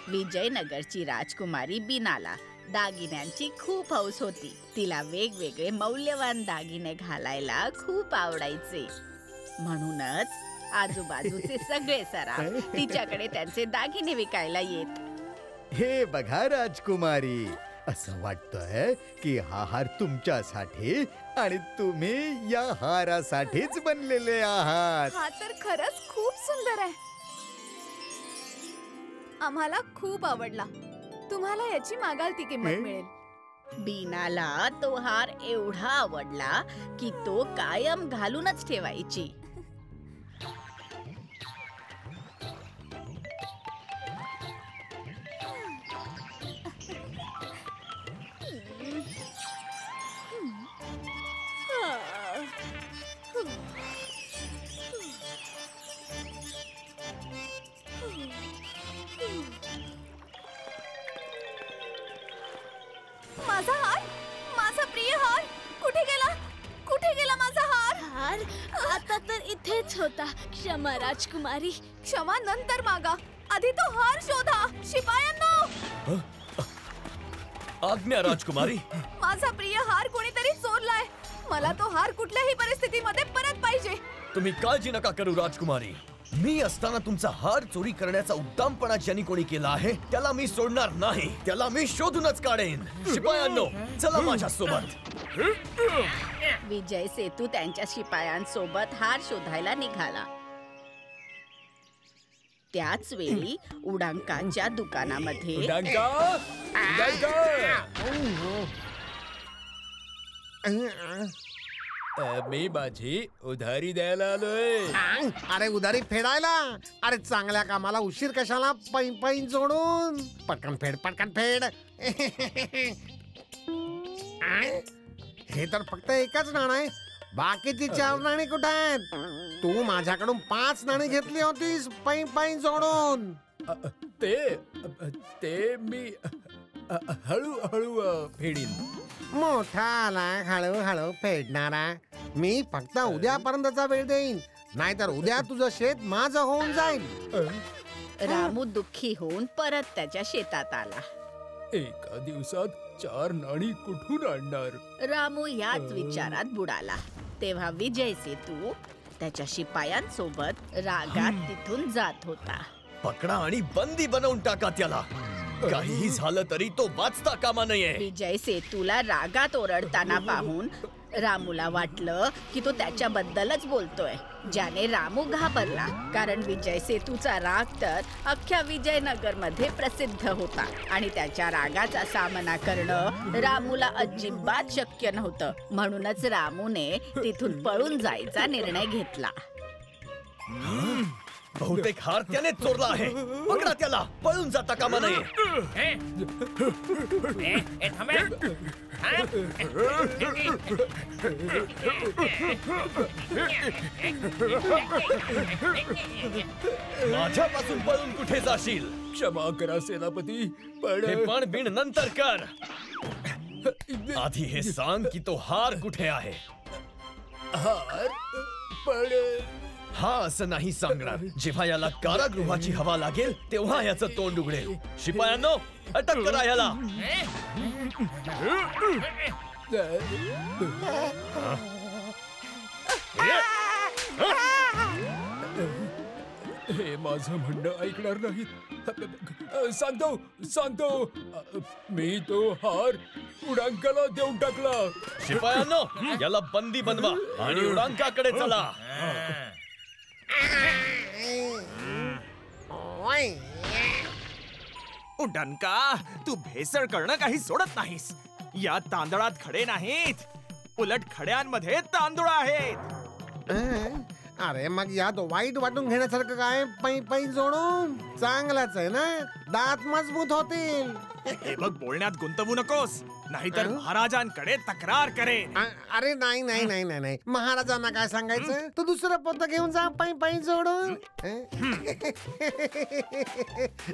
विजयनगरची राजकुमारी बीनाला दागिन्यांची खूप हौस होती. तिला वेगवेगळे मौल्यवान दागिने घालायला खूप आवडायचे. म्हणूनच आजूबाजूचे सगळे सराफ तिच्याकडे त्यांचे दागिने विकायला येत. हे बघा राजकुमारी, असं वाटतंय की हा हार तुमच्यासाठी आणि तुम्ही या हारासाठीच बनलेले आहात. हा तर खरंच खूप सुंदर आहे. आम्हाला खूप आवडला. तुम्हाला याची मागाल ती किंमत मिळेल. बीनाला तो हार एवढा आवडला की तो कायम घालूनच ठेवायची. माझा हार, माझा प्रिय हार कुठे गेला? कुठे गेला माझा हार? हार आता तर इथेच होता. क्षमा राजकुमारी. क्षमा नंतर मागा, आधी तो हार शोधा. शिपायांनो, आज्ञा राजकुमारी. माझा प्रिय हार कोणीतरी चोरलाय. मला तो हार कुठल्याही परिस्थितीमध्ये परत पाहिजे. तुम्ही काळजी नका करू राजकुमारी. मी असताना तुमचा हार चोरी करण्याचा उद्दामपणा ज्यांनी कोणी केला आहे त्याला मी सोडणार नाही. त्याला मी शोधूनच काढेन. शिपायांनो, चला माझ्या सोबत. विजय सेतू त्यांच्या शिपायांसोबत हार शोधायला निघाला. त्याच वेळी उडांकाच्या दुकानामध्ये मी माझी उधारी द्यायला आलोय. अरे उधारी फेडायला? अरे चांगल्या कामाला उशीर कशाला? पैन जोडून पटकन फेड, पटकन फेड. हे तर फक्त एकच नाणं आहे. बाकीची 4 नाणी कुठे आहेत? तू माझ्याकडून 5 नाणी घेतली होतीस पैन जोडून. ते मी हळूहळू फेडीन. मोठा आला हळूहळू फेडणारा. मी फक्त उद्यापर्यंतचा वेळ देईन, नाहीतर उद्या तुझं शेत माझं होऊन जाईल. रामू दुःखी होऊन परत त्याच्या शेतात आला. एका दिवसात 4 नाणी कुठून आणणार? रामू याच विचारात बुडाला. तेव्हा विजय सेतू त्याच्या शिपायांसोबत रागात तिथून जात होता. पकडा आणि बंदी बनवून टाका त्याला. काहीही झालं तरी तो वाचता कामा नये. विजय सेतूला रागात ओरडताना पाहून रामूला वाटलं की तो त्याच्याबद्दलच बोलतोय, ज्याने रामू घाबरला. कारण विजय सेतूचा राग तर अख्ख्या विजयनगर मध्ये प्रसिद्ध होता आणि त्याच्या रागाचा सामना करणं रामूला अजिबात शक्य नव्हतं. म्हणूनच रामूने तिथून पळून जायचा निर्णय घेतला. बहुतेक हार त्याने चोरला आहे. पकडा त्याला, पळून जाता कामा नये. माझ्यापासून पळून कुठे जाशील? क्षमा करा सेनापती, पण बिन नंतर कर. आधी हे सांग की तो हार कुठे आहे? हार पण हा असं नाही सांगणार. जेव्हा याला कारागृहाची हवा लागेल तेव्हा याचं तोंड उघडेल. शिपायांनो, अटक करा याला. हे माझं म्हणणं ऐकणार नाहीत. सांगतो मी तो हार उडांकाला देऊन टाकला. शिपायांनो, याला बंदी बनवा आणि उडांकाकडे चला. उडंका, तू भेसळ करणं काही सोडत नाहीस. या तांदळात खडे नाहीत, उलट खड्यांमध्ये तांदूळ आहेत. अरे मग यात वाईट वाटून घेण्यासारखं काय? पैन जोडून चांगलाच आहे ना, दात मजबूत होतील. हे बघ, बोलण्यात गुंतवू नकोस, नाहीतर महाराजांकडे तक्रार करेन. अरे नाही, महाराजांना काय सांगायचं? तू दुसरं पोतं घेऊन जा पैन जोडून.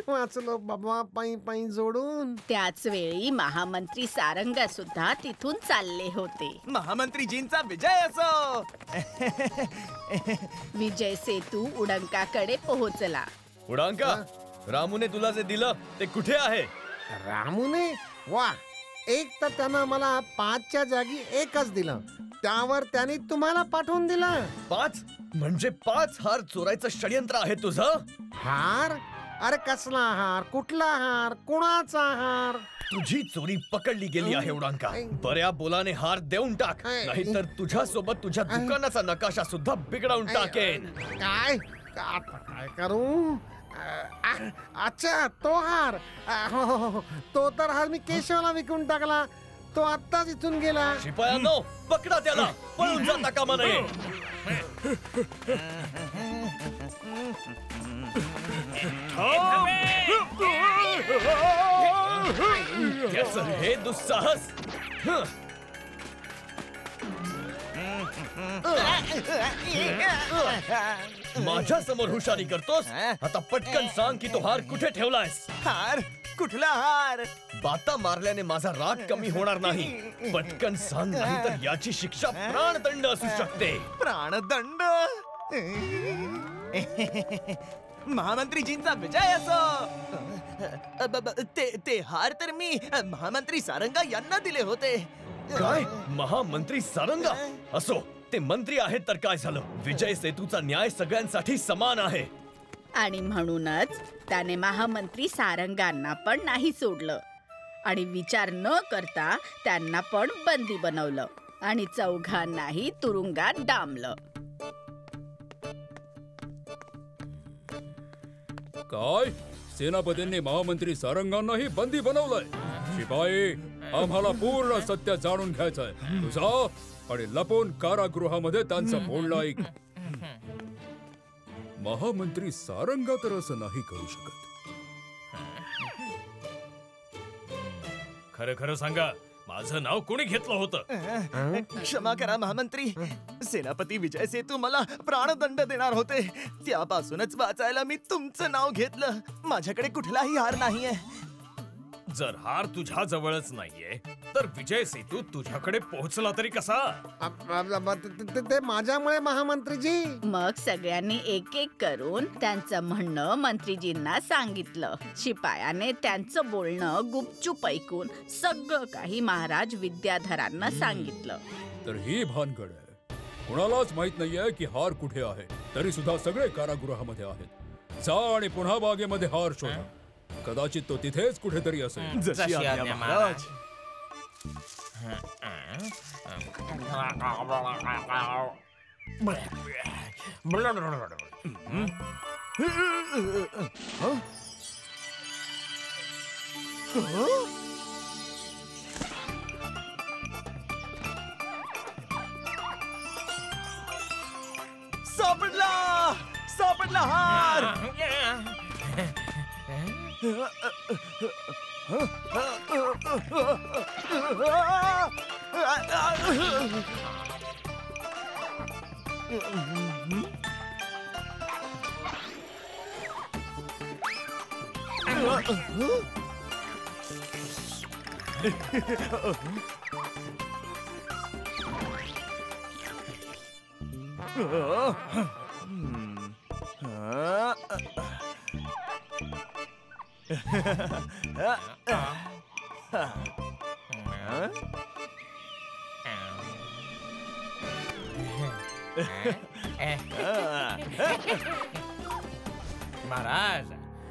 वाचलो बाबा, पैन जोडून. त्याच वेळी महामंत्री सारंगा सुद्धा तिथून चालले होते. महामंत्रीजींचा विजय असो. विजय सेतू उडंकाकडे पोहोचला. उडांका, रामूने तुला जे दिलं ते कुठे आहे? रामूने वा, एक तर त्यानं मला 5च्या जागी 1च दिलं, त्यावर त्याने तुम्हाला पाठवून दिलं. 5 म्हणजे 5 हार चोरायचं षडयंत्र आहे तुझं? हार? अरे कसला हार? कुठला हार? कुणाचा हार? तुझी चोरी पकडली गेली आहे उडांका. बऱ्या बोलाने हार देऊन टाक, नाहीतर तुझ्या सोबत तुझ्या दुकानाचा नकाशा सुद्धा बिघडवून टाकेन. काय काय करू? अच्छा, तो हार. हो, तो तर हार मी केशवला विकून टाकला. तो आत्ताच इथून गेला. शिपायांनो, पकडा त्याला, पळून जाता कामा नये. त्याचं हे दुस्साहस. माझ्या समोर हुशारी करतोस? आता पटकन सांग की तो हार कुठे ठेवलायस? हार? कुठला हार? बाता मारल्याने माझा राग कमी होणार नाही. पटकन सांग, नाही तर याची शिक्षा प्राणदंड असू शकते. प्राणदंड? महामंत्रीजींचा विजय असो. ते हार तर मी महामंत्री सारंगा यांना दिले होते. काय? महामंत्री सारंगा? असो, ते मंत्री आहेत तर काय झालं? विजय सेतूचा न्याय सगळ्यांसाठी समान आहे. आणि म्हणूनच त्याने महामंत्री सारंगांना पण नाही सोडलं आणि विचार न करता त्यांना पण बंदी बनवलं आणि चौघांनाही तुरुंगात डांबलं. काय? सेनापतींनी महामंत्री सारंगांनाही बंदी बनवलंय? शिपाई, आम्हाला पूर्ण सत्य जाणून घ्यायचंय. तुझा आणि लपून कारागृहामध्ये त्यांचं बोलणं ऐक. महामंत्री सारंगा तर असं नाही करू शकत. खरं खरं सांगा, माझं नाव कोणी घेतलं होतं? क्षमा करा महामंत्री. सेनापती विजय सेतू मला प्राणदंड देणार होते, त्यापासूनच वाचायला मी तुमचं नाव घेतलं. माझ्याकडे कुठलाही हार नाहीये. जर हार तुझ्या जवळच नाहीये तर विजय सेतू तुझ्याकडे पोहोचला तरी कसा? ते माझ्यामुळे महामंत्रीजी. मग सगळ्यांनी एक एक करून त्यांचं म्हणणं मंत्रीजींना सांगितलं. शिपायाने त्यांचं बोलणं गुपचूप ऐकून सगळं काही महाराज विद्याधरांना सांगितलं. तर ही भानगड आहे. कुणालाच माहित नाहीये की हार कुठे आहे, तरी सुद्धा सगळे कारागृहामध्ये आहेत. जा आणि पुन्हा बागेमध्ये हार शोधा. कदाचित तो तिथेच कुठेतरी असेल. जशी आज्ञा महाराज. सापडला, सापडला हार. महाराज,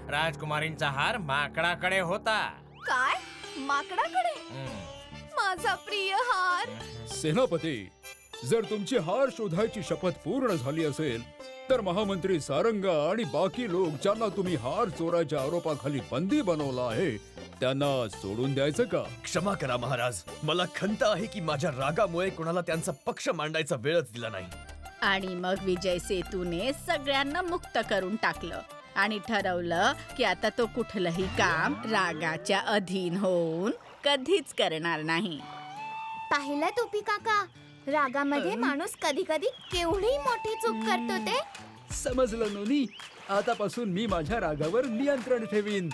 राजकुमारींचा हार माकडाकडे होता. काय? माकडाकडे? माझा प्रिय हार. सेनापती, जर तुमची हार शोधायची शपथ पूर्ण झाली असेल तर महामंत्री सारंगा आणि बाकी लोक ज्यांना तुम्ही हार चोराच्या आरोपाखाली बंदी बनवला आहे त्यांना सोडून द्यायचं का? क्षमा करा महाराज, मला खंत आहे की माझ्या रागामुळे कोणाला त्यांचा पक्ष मांडायचा वेळच दिला नाही. आणि मग विजय सेतूने सगळ्यांना मुक्त करून टाकलं आणि ठरवलं की आता तो कुठलंही काम रागाच्या अधीन होऊन कधीच करणार नाही. पाहिलं टोपी काका, रागामध्ये माणूस कधी कधी केवढी मोठी चूक करतो ते. समजलं नोनी. आतापासून मी माझ्या रागावर नियंत्रण ठेवीन.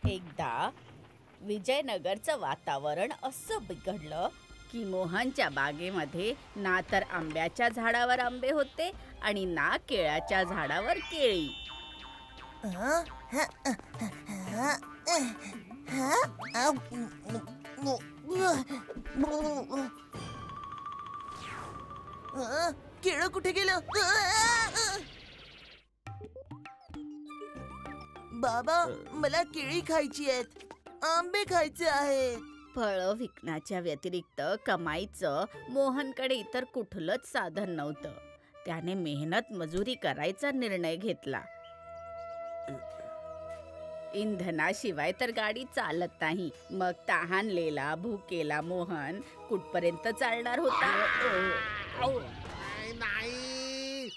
एकदा विजयनगरचं वातावरण असं बिघडलं की मोहनच्या बागेमध्ये ना तर आंब्याच्या झाडावर आंबे होते आणि ना केळाच्या झाडावर केळी. केळं कुठे गेलं? बाबा, मला केळी खायची आहेत, आंबे खायचे आहेत. फळं विकण्याच्या व्यतिरिक्त कमाईचं मोहनकडे इतर कुठलंच साधन नव्हतं. त्याने मेहनत मजुरी करायचा निर्णय घेतला. इंधनाशिवाय तर गाडी चालत नाही. मग तहानलेला भुकेला मोहन कुठपर्यंत चालणार होता? नाही.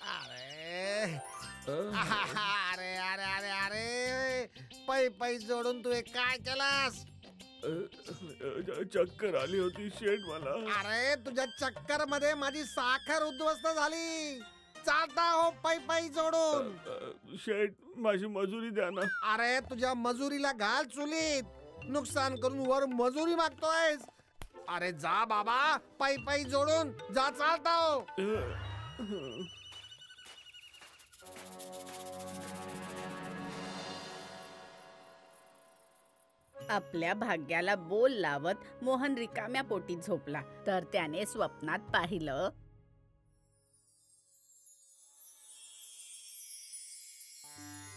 अरे अरे अरे अरे अरे पै पै जोडून तू हे काय केलास? चक्कर आली होती शेठ मला. अरे तुझ्या चक्कर मध्ये माझी साखर उद्ध्वस्त झाली. चालता हो पै पै जोडून. शेठ माझी मजुरी द्या ना. अरे तुझ्या मजुरीला घाल चुलीत. नुकसान करून वर मजुरी मागतोयस. अरे जा बाबा, पै पै जोडून जा, चालता हो. आपल्या भाग्याला बोल लावत मोहन रिकाम्या पोटी झोपला. तर त्याने स्वप्नात पाहिलं,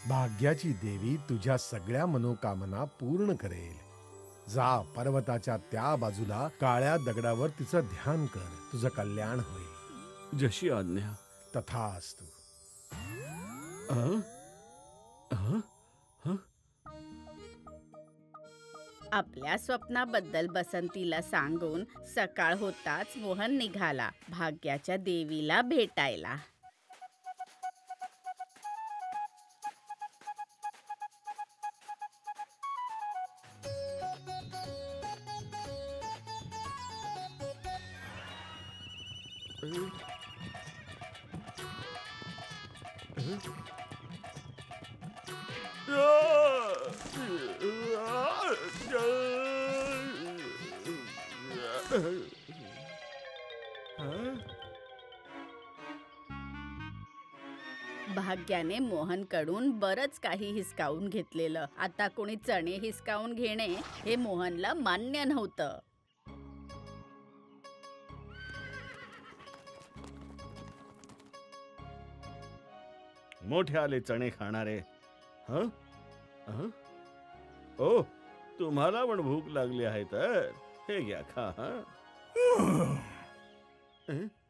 भाग्याची देवी तुझ्या सगळ्या मनोकामना पूर्ण करेल. जा पर्वताच्या त्या बाजूला काळ्या दगडावर तिचं ध्यान कर. तुझं कल्याण होईल. जशी आज्ञा. तथास्तु. आपल्या स्वप्नाबद्दल बसंतीला सांगून सकाळ होताच मोहन निघाला भाग्याच्या देवीला भेटायला. भाग्याने मोहनकडून बरंच काही हिसकावून घेतलेलं. आता कोणी चणे हिसकावून घेणे हे मोहनला मान्य नव्हतं. मोठे आले चणे खाणारे. ओ, तुम्हाला पण भूक लागली आहे तर हे घ्या, खा.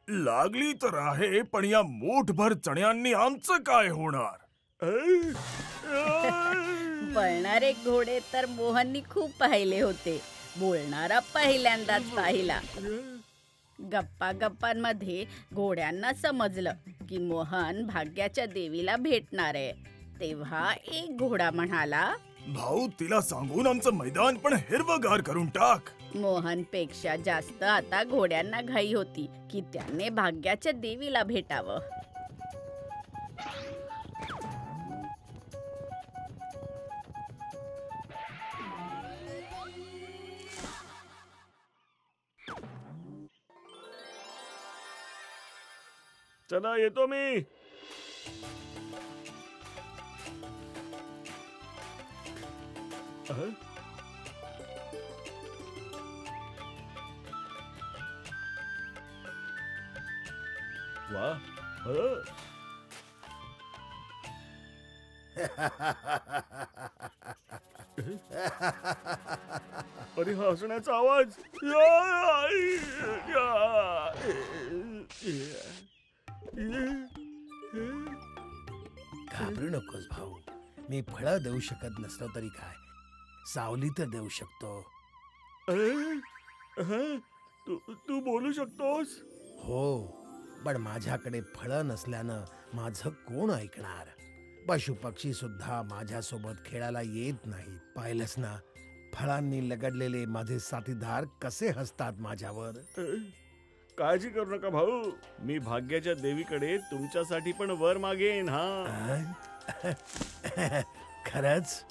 लागली तर आहे, पण या मूठभर चण्यांनी आमचं काय होणार? पळणारे घोडे तर मोहननी खूप पाहिले होते. बोलणारा पहिल्यांदाच पाहिला. गप्पा गप्पांमध्ये घोड्यांना समजलं की मोहन भाग्याच्या देवीला भेटणार आहे. तेव्हा एक घोडा म्हणाला, भाऊ, तिला सांगून आमचं मैदान पण हिरवगार करून टाक. मोहनपेक्षा जास्त आता घोड्यांना घाई होती की त्याने भाग्याच्या देवीला भेटावं. चला येतो मी. वा. अरे हसण्याचा आवाज. घाबरू नकोस भाऊ. मी फळं देऊ शकत नसलो तरी काय, सावली तर देऊ शकतो. तू बोलू शकतोस? हो, पण माझ्याकडे फळं नसल्यानं माझं कोण ऐकणार? पशु पक्षी सुद्धा माझ्यासोबत खेळायला येत नाहीत. पाहिलंस ना, फळांनी लगडलेले माझे साथीदार कसे हसतात माझ्यावर. काळजी करू नका भाऊ, मी भाग्याच्या देवीकडे तुमच्यासाठी पण वर मागेन. खरंच?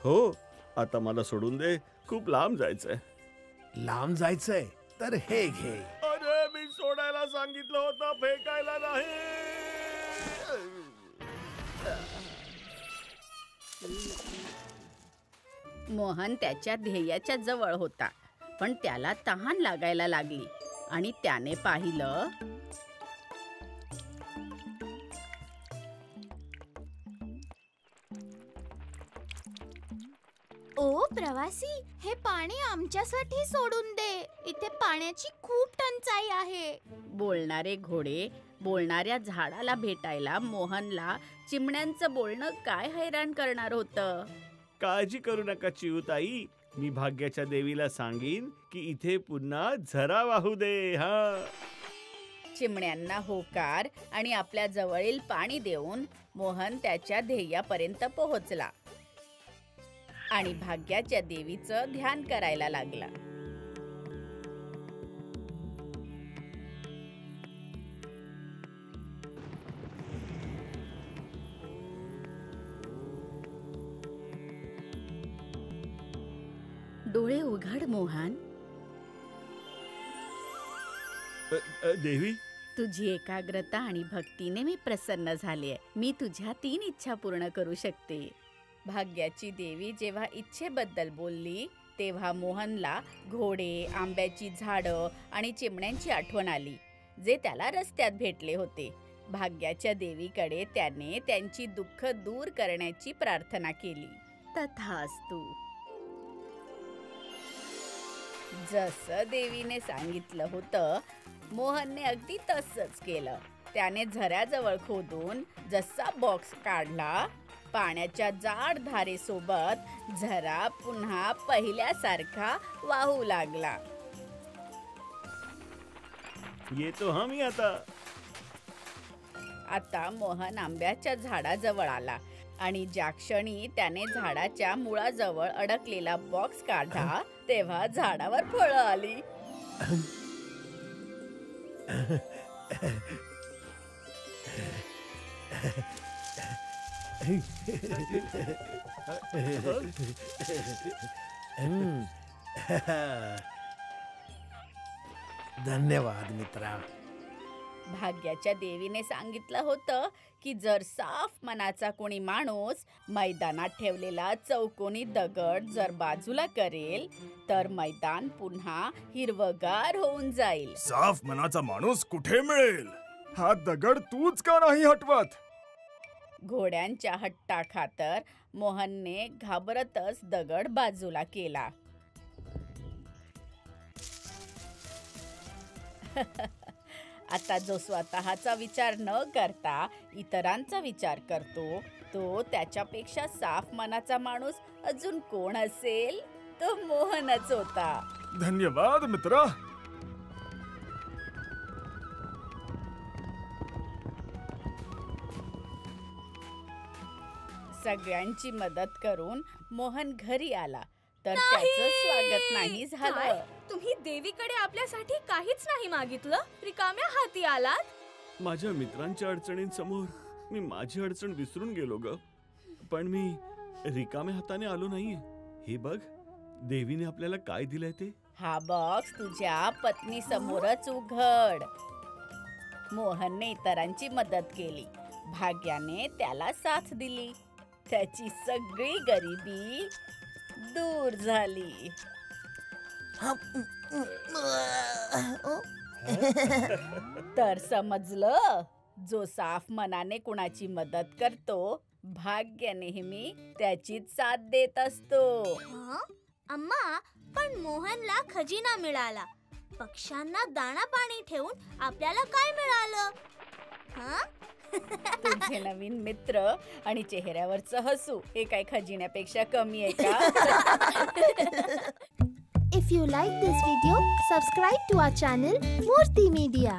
हो. आता मला सोडून दे, खूप लांब जायचंय. लांब जायचंय? तर हे घे. अरे मी सोडायला सांगितलं होतं, फेकायला नाही. मोहन त्याच्या ध्येयाच्या जवळ होता, पण त्याला तहान लागायला लागली आणि त्याने पाहिलं ओ प्रवासी, हे पाणी आमच्यासाठी सोडून दे. इथे पाण्याची खूप टंचाई आहे. बोलणारे घोडे बोलणाऱ्या झाडाला भेटायला मोहनला चिमण्यांचं बोलणं काय हैराण करणार होतं. काळजी करू नका चिऊताई, मी भाग्याच्या देवीला सांगीन की इथे पुन्हा झरा वाहू दे. हा, चिमण्यांना होकार आणि आपल्या जवळील पाणी देऊन मोहन त्याच्या ध्येयापर्यंत पोहोचला आणि भाग्याच्या देवीचं ध्यान करायला लागला. डोळे उघड मोहन. देवी, तुझी एकाग्रता आणि भक्तीने मी प्रसन्न झाले. मी तुझ्या 3 इच्छा पूर्ण करू शकते. भाग्याची देवी जेव्हा इच्छेबद्दल बोलली तेव्हा मोहनला घोडे, आंब्याची झाडं आणि चिमण्यांची आठवण आली, जे त्याला रस्त्यात भेटले होते. भाग्याच्या देवीकडे त्याने त्यांची दुःख दूर करण्याची प्रार्थना केली. तथास्तु. जसं देवीने सांगितलं होतं, मोहनने अगदी तसंच केलं. त्याने झऱ्याजवळ खोदून जसा बॉक्स काढला, पाण्याच्या जाड धारेसोबत झरा पुन्हा पहिल्यासारखा वाहू लागला. येतो हा मी आता. आता मोहन आंब्याच्या झाडाजवळ आला आणि ज्या क्षणी त्याने झाडाच्या मुळाजवळ अडकलेला बॉक्स काढला तेव्हा झाडावर फळं आली. धन्यवाद मित्रा. भाग्याच्या देवीने सांगितलं होतं की जर साफ मनाचा कोणी माणूस मैदानात ठेवलेला चौकोनी दगड जर बाजूला करेल तर मैदान पुन्हा हिरवगार होऊन जाईल. साफ मनाचा माणूस कुठे मिळेल? हा दगड तूच का नाही हटवत? घोड्यांच्या हट्टाखातर मोहनने घाबरतच दगड बाजूला केला. आता जो स्वतःचा विचार न करता इतरांचा विचार करतो, तो त्याच्यापेक्षा साफ मनाचा माणूस अजून कोण असेल? तो मोहनच होता. धन्यवाद मित्रा. सगळ्यांची मदत करून मोहन घरी आला तर त्याचं स्वागत नाही झालं. तुम्ही देवीकडे आपल्यासाठी काहीच नाही मागितलं, रिकाम्या हाती आलात. माझ्या मित्रांच्या अडचणींसमोर मी माझी अडचण विसरून गेलो ग. पण मी रिकाम्या हाताने आलो नाहीये. हे बघ, देवीने आपल्याला काय दिलंय ते. हा बॉक्स तुझ्या पत्नी समोरच उघड. मोहनने इतरांची मदत केली. भाग्याने त्याला साथ दिली. त्याची सगळी गरिबी दूर झाली. तर समजलं, जो साफ मनाने कुणाची मदत करतो, भाग्य नेहमी त्याचीच साथ देत असतो. अम्मा, पण मोहनला खजिना मिळाला. पक्ष्यांना दाणा पाणी ठेवून आपल्याला काय मिळालं? तुझे नवीन मित्र आणि चेहऱ्यावरचं हसू हे काय खजिन्यापेक्षा कमी आहे का? If you like this video, subscribe to our channel Murthy Media.